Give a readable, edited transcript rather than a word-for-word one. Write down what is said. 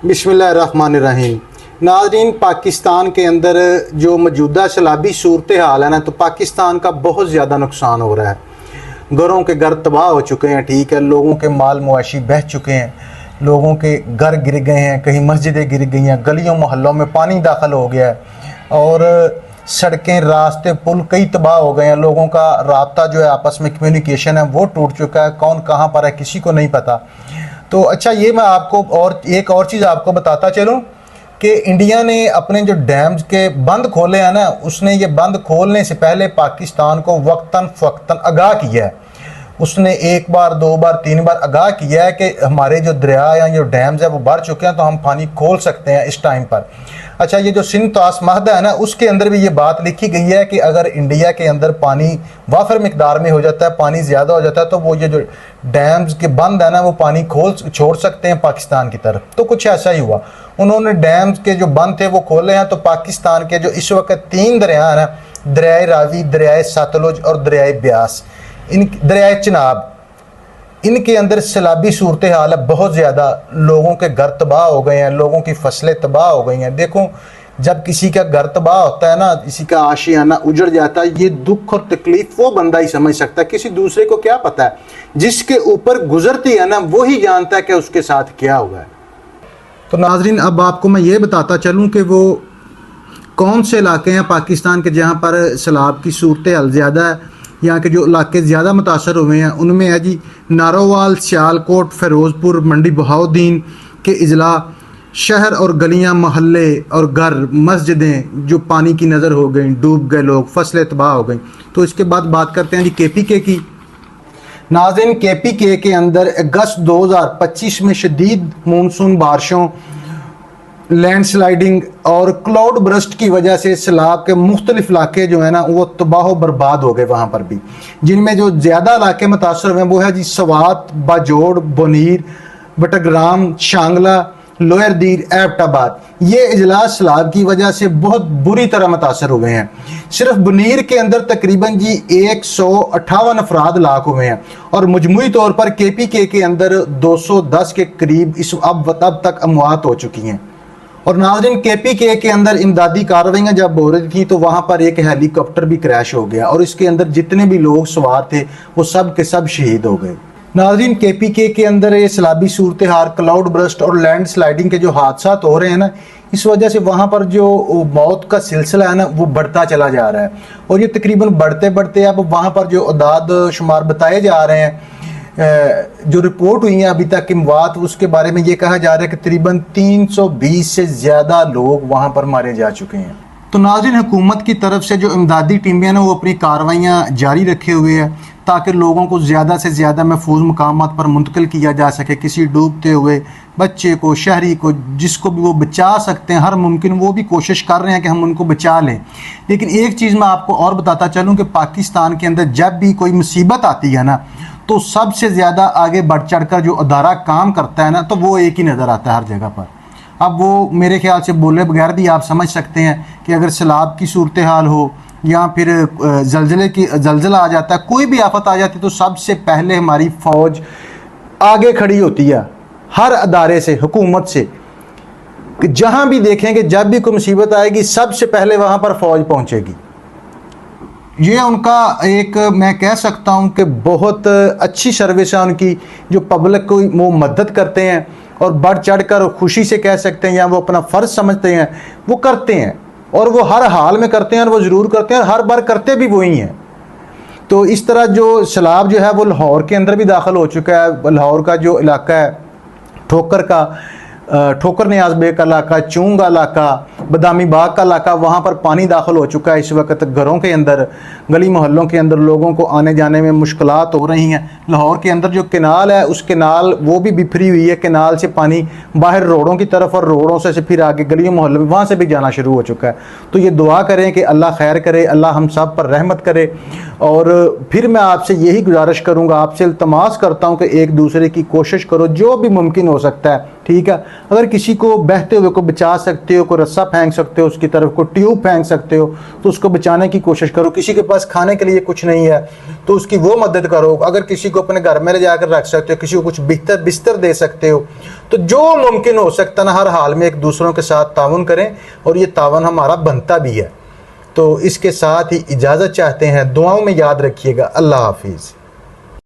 बिस्मिल्लाहिर्रहमानिर्रहीम। नाज़रीन, पाकिस्तान के अंदर जो मौजूदा सैलाबी सूरत हाल है ना, तो पाकिस्तान का बहुत ज़्यादा नुकसान हो रहा है। घरों के घर तबाह हो चुके हैं, ठीक है, लोगों के माल मुआशी बह चुके हैं, लोगों के घर गिर गए हैं, कहीं मस्जिदें गिर गई हैं, गलियों मोहल्लों में पानी दाखिल हो गया है और सड़कें, रास्ते, पुल कई तबाह हो गए हैं। लोगों का राब्ता जो है, आपस में कम्युनिकेशन है, वो टूट चुका है। कौन कहाँ पर है किसी को नहीं पता। तो अच्छा, ये मैं आपको और एक और चीज़ आपको बताता चलूँ कि इंडिया ने अपने जो डैम्स के बंद खोले हैं ना, उसने ये बंद खोलने से पहले पाकिस्तान को वक्तन फ़क्तन आगाह किया है। उसने एक बार, दो बार, तीन बार आगाह किया है कि हमारे जो दरिया या जो डैम्स है वो बढ़ चुके हैं, तो हम पानी खोल सकते हैं इस टाइम पर। अच्छा, ये जो सिंध तवास माहदा है ना, उसके अंदर भी ये बात लिखी गई है कि अगर इंडिया के अंदर पानी वाफर मिकदार में हो जाता है, पानी ज़्यादा हो जाता है, तो वो ये जो डैम्स के बंद है ना, वो पानी छोड़ सकते हैं पाकिस्तान की तरफ। तो कुछ ऐसा ही हुआ, उन्होंने डैम्स के जो बंद थे वो खोले हैं। तो पाकिस्तान के जो इस वक्त 3 दरिया हैं ना, दरियाए रावी, दरियाए सतलुज और दरियाए ब्यास, इन दरियाए चिनाब, इनके अंदर सैलाबी सूरत हाल है बहुत ज़्यादा। लोगों के घर तबाह हो गए हैं, लोगों की फसलें तबाह हो गई हैं। देखो, जब किसी का घर तबाह होता है ना, किसी का आशियाना उजड़ जाता है, ये दुख और तकलीफ वो बंदा ही समझ सकता है, किसी दूसरे को क्या पता है। जिसके ऊपर गुजरती है ना, वो ही जानता है कि उसके साथ क्या हुआ है। तो नाजरीन, अब आपको मैं ये बताता चलूँ कि वो कौन से इलाके हैं पाकिस्तान के जहाँ पर सैलाब की सूरत हाल ज़्यादा है। यहाँ के जो इलाके ज़्यादा मुतासर हुए हैं उनमें है जी नारोवाल, सियालकोट, फ़िरोज़पुर, मंडी बहाउद्दीन के अजला, शहर और गलियाँ, मोहल्ले और घर, मस्जिदें जो पानी की नज़र हो गई, डूब गए लोग, फसलें तबाह हो गई। तो इसके बाद बात करते हैं जी KPK की। नाज़रीन, KPK के अंदर अगस्त 2025 में शदीद मानसून बारिशों, लैंड स्लाइडिंग और क्लाउड बर्स्ट की वजह से सैलाब के मुख्तलिफ इलाके जो है ना, वो तबाह बर्बाद हो गए वहाँ पर भी। जिनमें जो ज़्यादा इलाके मुतासर हुए वो है जी सवात, बाजोड़, बोनीर, बटग्राम, शांगला, लोअर दीर, एबटाबाद। ये इजलास सैलाब की वजह से बहुत बुरी तरह मुतासर हुए हैं। सिर्फ बुनीर के अंदर तकरीबन जी 158 अफराद लाक हुए हैं और मजमूई तौर पर KPK के अंदर 210 के करीब इस अब तक अमवात हो चुकी हैं। और नाज़रीन, KPK के अंदर इमदादी कार्रवाइयाँ जब हो रही थी तो वहाँ पर एक हेलीकॉप्टर भी क्रैश हो गया और इसके अंदर जितने भी लोग सवार थे वो सब के सब शहीद हो गए। नाज़रीन, KPK के अंदर ये सैलाबी सूरत हाल, क्लाउड बर्स्ट और लैंड स्लाइडिंग के जो हादसा हो रहे हैं ना, इस वजह से वहाँ पर जो मौत का सिलसिला है ना, वो बढ़ता चला जा रहा है। और ये तकरीबन बढ़ते बढ़ते अब वहाँ पर जो अदाद शुमार बताए जा रहे हैं, जो रिपोर्ट हुई है अभी तक अमवात, उसके बारे में ये कहा जा रहा है कि तकरीबन 320 से ज़्यादा लोग वहाँ पर मारे जा चुके हैं। तो नाज़रीन, हुकूमत की तरफ से जो इमदादी टीमें हैं वो अपनी कार्रवाइयाँ जारी रखे हुए हैं ताकि लोगों को ज़्यादा से ज़्यादा महफूज मकामात पर मुंतकिल किया जा सके। किसी डूबते हुए बच्चे को, शहरी को, जिसको भी वो बचा सकते हैं, हर मुमकिन वो भी कोशिश कर रहे हैं कि हम उनको बचा लें। लेकिन एक चीज़ मैं आपको और बताता चलूँ कि पाकिस्तान के अंदर जब भी कोई मुसीबत आती है ना, तो सबसे ज़्यादा आगे बढ़ चढ़ कर जो अदारा काम करता है ना, तो वो एक ही नज़र आता है हर जगह पर। अब वो मेरे ख्याल से बोले बगैर भी आप समझ सकते हैं कि अगर सैलाब की सूरत हाल हो या फिर जलज़ला आ जाता है, कोई भी आफत आ जाती है, तो सबसे पहले हमारी फ़ौज आगे खड़ी होती है हर अदारे से, हुकूमत से। जहाँ भी देखेंगे, जब भी कोई मुसीबत आएगी, सबसे पहले वहाँ पर फ़ौज पहुँचेगी। ये उनका एक, मैं कह सकता हूँ कि बहुत अच्छी सर्विस है उनकी, जो पब्लिक को वो मदद करते हैं और बढ़ चढ़ कर खुशी से कह सकते हैं, या वो अपना फ़र्ज़ समझते हैं, वो करते हैं और वो हर हाल में करते हैं और वो ज़रूर करते हैं और हर बार करते भी वही हैं। तो इस तरह जो सैलाब जो है वो लाहौर के अंदर भी दाखिल हो चुका है। लाहौर का जो इलाका है, ठोकर नियाज बेग का इलाका, चूंग का इलाका, बदामी बाग का इलाका, वहाँ पर पानी दाखिल हो चुका है इस वक्त। घरों के अंदर, गली मोहल्लों के अंदर लोगों को आने जाने में मुश्किलात हो रही हैं। लाहौर के अंदर जो केनाल है, उस केनाल वो भी बिफरी हुई है। केनाल से पानी बाहर रोडों की तरफ और रोडों से फिर आगे गलियों मोहल्लों में, वहाँ से भी जाना शुरू हो चुका है। तो ये दुआ करें कि अल्लाह खैर करे, अल्लाह हम सब पर रहमत करे। और फिर मैं आपसे यही गुजारिश करूँगा, आपसे इल्तमास करता हूँ कि एक दूसरे की कोशिश करो जो भी मुमकिन हो सकता है, ठीक है। अगर किसी को बहते हुए को बचा सकते हो, कोई रस्सा फेंक सकते हो उसकी तरफ, को ट्यूब फेंक सकते हो, तो उसको बचाने की कोशिश करो। किसी के पास खाने के लिए कुछ नहीं है तो उसकी वो मदद करो। अगर किसी को अपने घर में ले जाकर रख सकते हो, किसी को कुछ बिस्तर दे सकते हो, तो जो ممکن ہو سکتا ہے نا ہر حال میں ایک دوسروں کے ساتھ تعاون کریں، اور یہ تعاون ہمارا بنتا بھی ہے۔ تو اس کے ساتھ ہی اجازت چاہتے ہیں، دعاؤں میں یاد رکھیے گا۔ اللہ حافظ۔